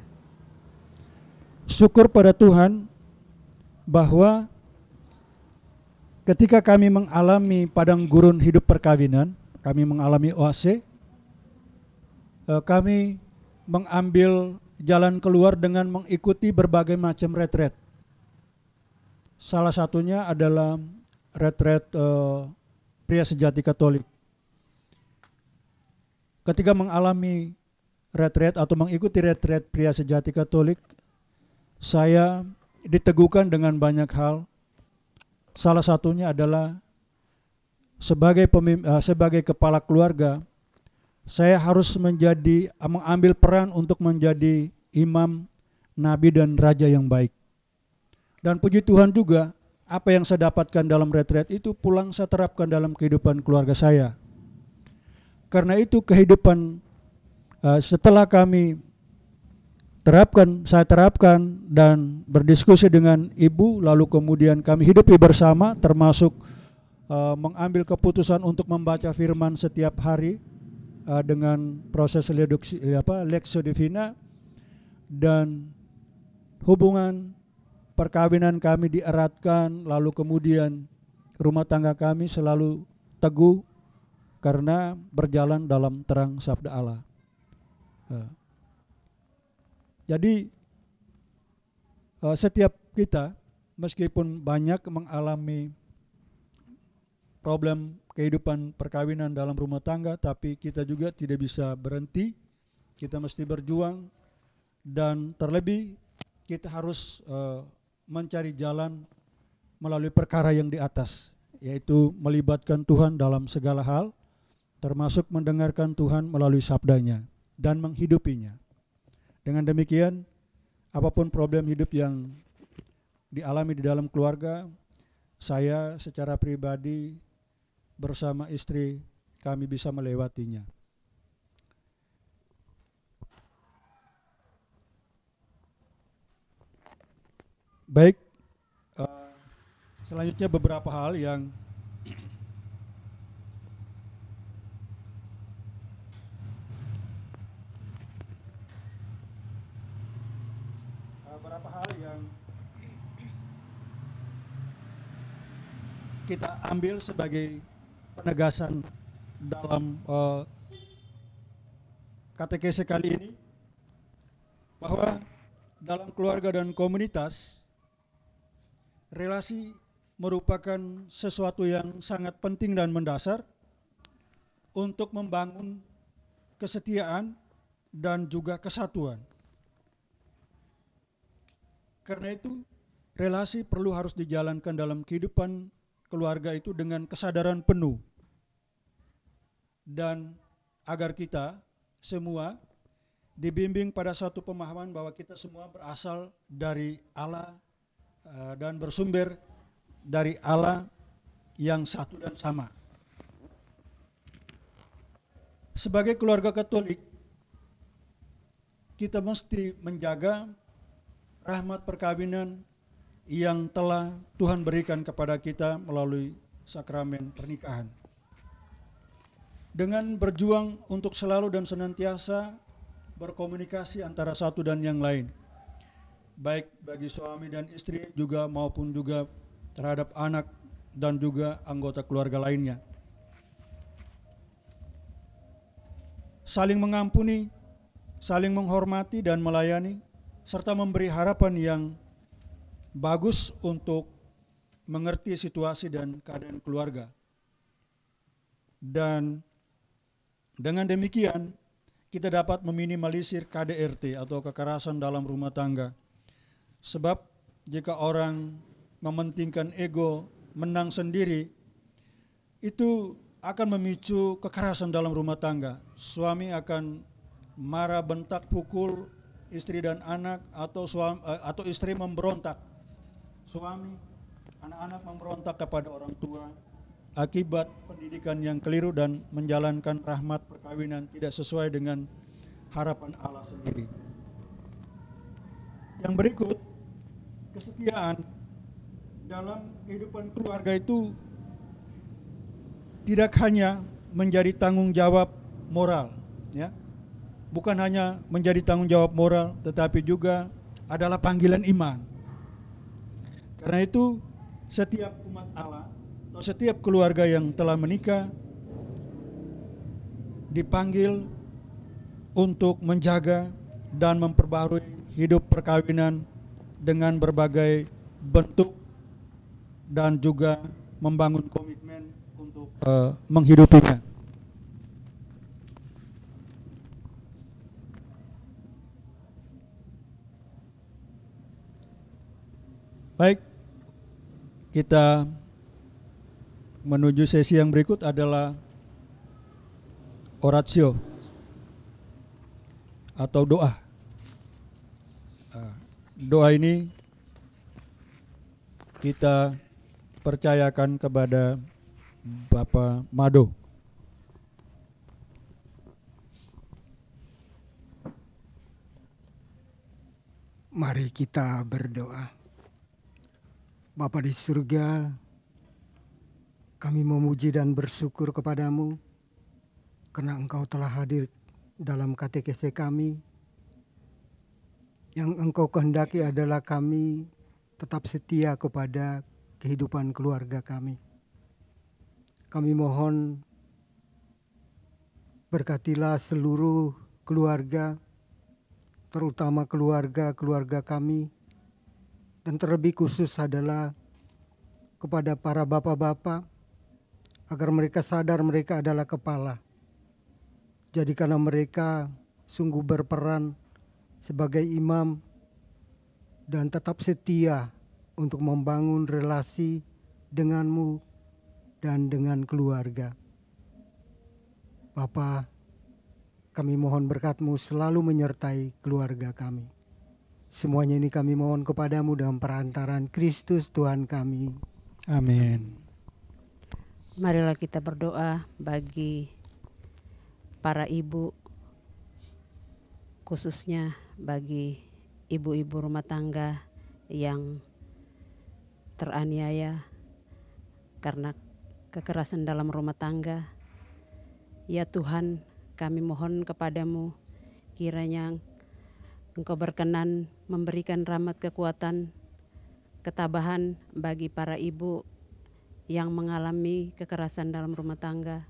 A: Syukur pada Tuhan bahwa ketika kami mengalami padang gurun hidup perkawinan, kami mengalami oase, kami mengambil jalan keluar dengan mengikuti berbagai macam retret. Salah satunya adalah retret pria sejati Katolik. Ketika mengalami retret atau mengikuti retret pria sejati Katolik, saya diteguhkan dengan banyak hal. Salah satunya adalah sebagai kepala keluarga, saya harus mengambil peran untuk menjadi imam, nabi, dan raja yang baik. Dan puji Tuhan juga, apa yang saya dapatkan dalam retret itu pulang saya terapkan dalam kehidupan keluarga saya. Karena itu kehidupan setelah saya terapkan dan berdiskusi dengan ibu, lalu kemudian kami hidupi bersama, termasuk mengambil keputusan untuk membaca firman setiap hari dengan proses Lectio Divina, dan hubungan perkawinan kami dieratkan, lalu kemudian rumah tangga kami selalu teguh karena berjalan dalam terang sabda Allah. Jadi setiap kita meskipun banyak mengalami problem kehidupan perkawinan dalam rumah tangga, tapi kita juga tidak bisa berhenti. Kita mesti berjuang, dan terlebih kita harus mencari jalan melalui perkara yang di atas, yaitu melibatkan Tuhan dalam segala hal, termasuk mendengarkan Tuhan melalui sabdanya dan menghidupinya. Dengan demikian, apapun problem hidup yang dialami di dalam keluarga, saya secara pribadi bersama istri kami bisa melewatinya. Baik, selanjutnya beberapa hal yang kita ambil sebagai penegasan dalam katekese kali ini, bahwa dalam keluarga dan komunitas, relasi merupakan sesuatu yang sangat penting dan mendasar untuk membangun kesetiaan dan juga kesatuan. Karena itu, relasi harus dijalankan dalam kehidupan keluarga itu dengan kesadaran penuh, dan agar kita semua dibimbing pada satu pemahaman bahwa kita semua berasal dari Allah dan bersumber dari Allah yang satu dan sama. Sebagai keluarga Katolik, kita mesti menjaga rahmat perkawinan yang telah Tuhan berikan kepada kita melalui sakramen pernikahan. Dengan berjuang untuk selalu dan senantiasa berkomunikasi antara satu dan yang lain, baik bagi suami dan istri juga maupun juga terhadap anak dan juga anggota keluarga lainnya. Saling mengampuni, saling menghormati dan melayani, serta memberi harapan yang bagus untuk mengerti situasi dan keadaan keluarga. Dan dengan demikian kita dapat meminimalisir KDRT atau kekerasan dalam rumah tangga. Sebab jika orang mementingkan ego, menang sendiri, itu akan memicu kekerasan dalam rumah tangga. Suami akan marah, bentak, pukul istri dan anak, atau istri memberontak. Suami, anak-anak memberontak kepada orang tua akibat pendidikan yang keliru dan menjalankan rahmat perkawinan tidak sesuai dengan harapan Allah sendiri. Yang berikut, kesetiaan dalam kehidupan keluarga itu tidak hanya menjadi tanggung jawab moral, ya. Bukan hanya menjadi tanggung jawab moral, tetapi juga adalah panggilan iman. Karena itu, setiap umat Allah atau setiap keluarga yang telah menikah dipanggil untuk menjaga dan memperbarui hidup perkawinan dengan berbagai bentuk dan juga membangun komitmen untuk menghidupinya. Baik, kita menuju sesi yang berikut adalah oratio atau doa. Doa ini kita percayakan kepada Bapak Mado.
B: Mari kita berdoa. Bapa di surga, kami memuji dan bersyukur kepadamu karena Engkau telah hadir dalam katekese kami. Yang Engkau kehendaki adalah kami tetap setia kepada kehidupan keluarga kami. Kami mohon berkatilah seluruh keluarga, terutama keluarga kami, dan terlebih khusus adalah kepada para bapak-bapak, agar mereka sadar mereka adalah kepala. Jadikanlah mereka sungguh berperan sebagai imam dan tetap setia untuk membangun relasi denganmu dan dengan keluarga. Bapa, kami mohon berkat-Mu selalu menyertai keluarga kami. Semuanya ini kami mohon kepadamu dalam perantaraan Kristus Tuhan kami.
A: Amin.
D: Marilah kita berdoa bagi para ibu, khususnya bagi ibu-ibu rumah tangga yang teraniaya karena kekerasan dalam rumah tangga. Ya Tuhan, kami mohon kepadamu kiranya Engkau berkenan memberikan rahmat kekuatan, ketabahan bagi para ibu yang mengalami kekerasan dalam rumah tangga.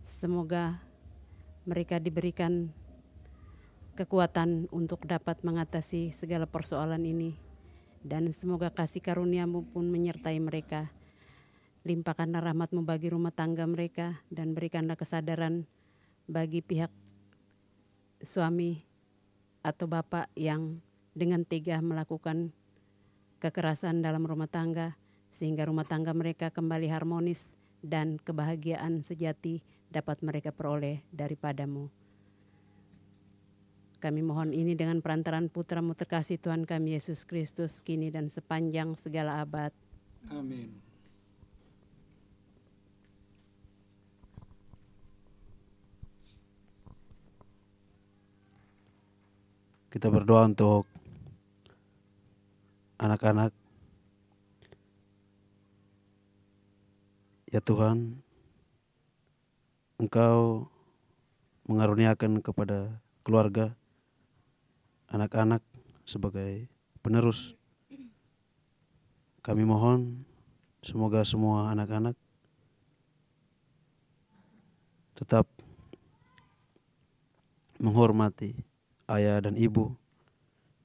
D: Semoga mereka diberikan kekuatan untuk dapat mengatasi segala persoalan ini. Dan semoga kasih karunia-Mu pun menyertai mereka. Limpahkanlah rahmat-Mu bagi rumah tangga mereka dan berikanlah kesadaran bagi pihak suami atau bapak yang dengan tega melakukan kekerasan dalam rumah tangga, sehingga rumah tangga mereka kembali harmonis dan kebahagiaan sejati dapat mereka peroleh daripada-Mu. Kami mohon ini dengan perantaraan Putra-Mu terkasih Tuhan kami Yesus Kristus, kini dan sepanjang segala abad.
A: Amin.
F: Kita berdoa untuk anak-anak. Ya Tuhan, Engkau mengaruniakan kepada keluarga anak-anak sebagai penerus. Kami mohon semoga semua anak-anak tetap menghormati ayah dan ibu,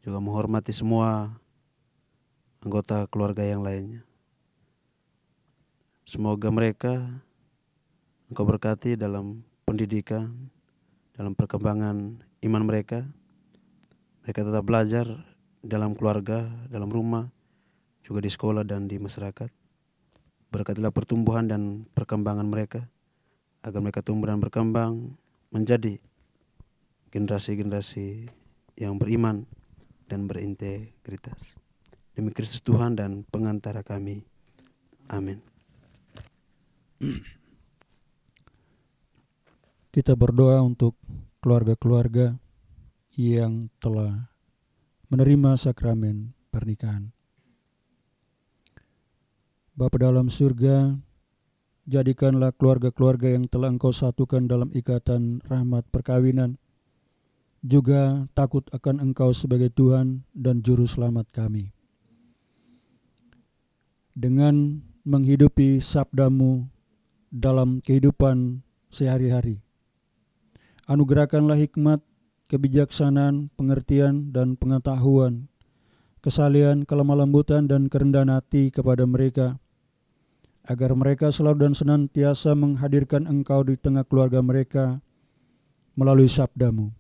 F: juga menghormati semua anggota keluarga yang lainnya. Semoga mereka Engkau berkati dalam pendidikan dalam perkembangan iman mereka. Mereka tetap belajar dalam keluarga, dalam rumah, juga di sekolah dan di masyarakat. Berkatilah pertumbuhan dan perkembangan mereka, agar mereka tumbuh dan berkembang menjadi generasi-generasi yang beriman dan berintegritas. Demi Kristus Tuhan dan pengantara kami. Amin.
A: Kita berdoa untuk keluarga-keluarga yang telah menerima sakramen pernikahan. Bapa dalam surga, jadikanlah keluarga-keluarga yang telah Engkau satukan dalam ikatan rahmat perkawinan juga takut akan Engkau sebagai Tuhan dan Juru Selamat kami. Dengan menghidupi sabda-Mu dalam kehidupan sehari-hari, anugerahkanlah hikmat, kebijaksanaan, pengertian, dan pengetahuan, kesalian, kelemah lembutan, dan kerendahan hati kepada mereka, agar mereka selalu dan senantiasa menghadirkan Engkau di tengah keluarga mereka melalui sabda-Mu.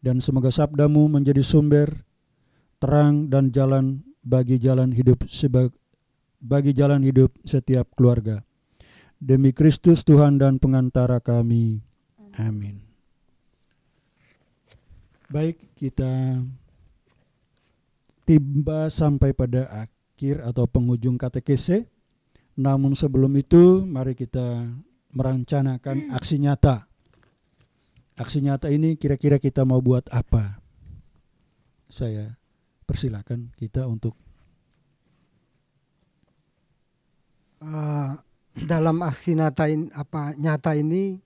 A: Dan semoga sabda-Mu menjadi sumber, terang, dan jalan bagi jalan hidup setiap keluarga. Demi Kristus Tuhan dan pengantara kami. Amin. Baik, kita tiba sampai pada akhir atau penghujung katekese. Namun sebelum itu, mari kita merencanakan aksi nyata. Aksi nyata ini kira-kira kita mau buat apa? Saya persilakan kita untuk
B: dalam aksi nyata ini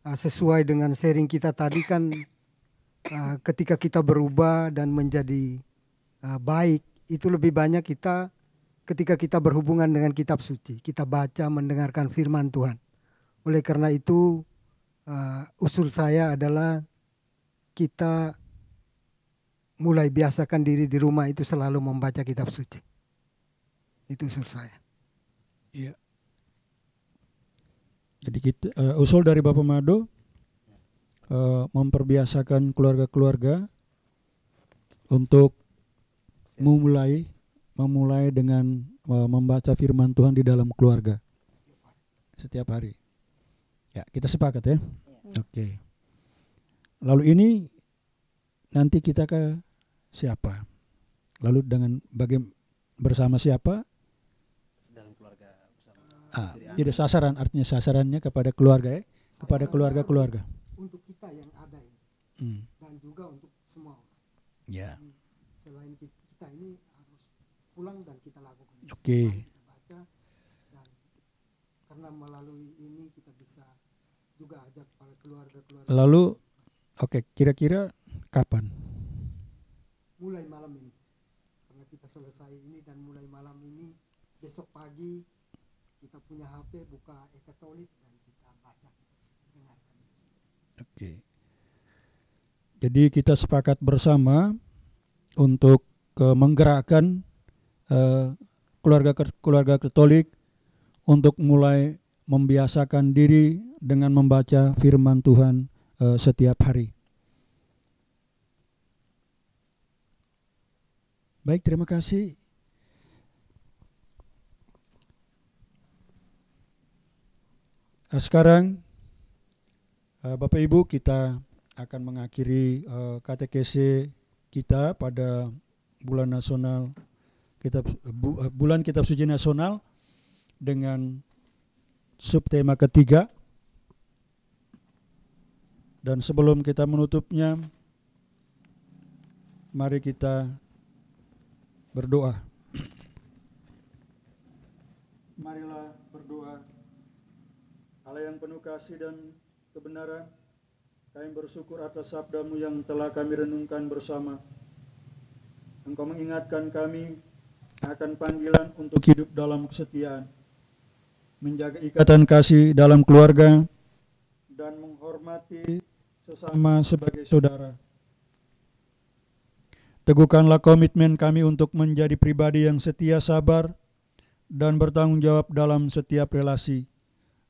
B: sesuai dengan sharing kita tadi kan, ketika kita berubah dan menjadi baik, itu lebih banyak kita ketika kita berhubungan dengan kitab suci, kita baca, mendengarkan firman Tuhan. Oleh karena itu usul saya adalah kita mulai biasakan diri di rumah itu selalu membaca kitab suci. Itu usul saya.
A: Iya. Jadi kita usul dari Bapak Mado memperbiasakan keluarga-keluarga untuk memulai dengan membaca firman Tuhan di dalam keluarga setiap hari. Ya, kita sepakat ya. Oke. Lalu ini nanti kita ke siapa? Lalu dengan bersama siapa?
F: Dalam keluarga bersama.
A: Tidak sasaran, artinya sasarannya kepada keluarga ya, kepada keluarga-keluarga.
B: Untuk kita yang ada ini, dan juga untuk semua orang.
A: Ya.
B: Selain kita ini harus pulang dan kita lakukan.
A: Oke.
B: Kita baca, dan karena melalui ini kita bisa juga ajak para keluarga-keluarga.
A: Lalu, oke, kira-kira kapan?
B: Mulai malam ini, karena kita selesai ini dan mulai malam ini, besok pagi kita punya HP, buka e-Katolik dan kita baca, dengarkan.
A: Oke. Jadi kita sepakat bersama untuk menggerakkan keluarga Katolik untuk mulai membiasakan diri dengan membaca firman Tuhan setiap hari. Baik, terima kasih. Sekarang Bapak Ibu, kita akan mengakhiri katekese kita pada bulan nasional bulan Kitab Suci Nasional dengan subtema ketiga. Dan sebelum kita menutupnya, mari kita berdoa. Marilah berdoa. Allah yang penuh kasih dan kebenaran, kami bersyukur atas sabda-Mu yang telah kami renungkan bersama. Engkau mengingatkan kami akan panggilan untuk hidup dalam kesetiaan, menjaga ikatan kasih dalam keluarga, dan menghormati sesama sebagai saudara. Teguhkanlah komitmen kami untuk menjadi pribadi yang setia, sabar, dan bertanggung jawab dalam setiap relasi,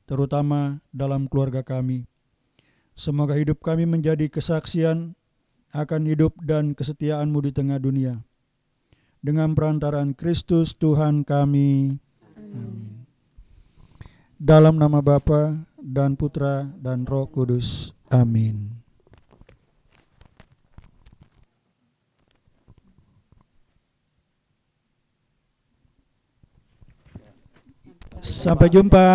A: terutama dalam keluarga kami. Semoga hidup kami menjadi kesaksian akan hidup dan kesetiaan-Mu di tengah dunia. Dengan perantaraan Kristus Tuhan kami. Amin. Dalam nama Bapa dan Putra dan Roh Kudus. Amin. Sampai jumpa.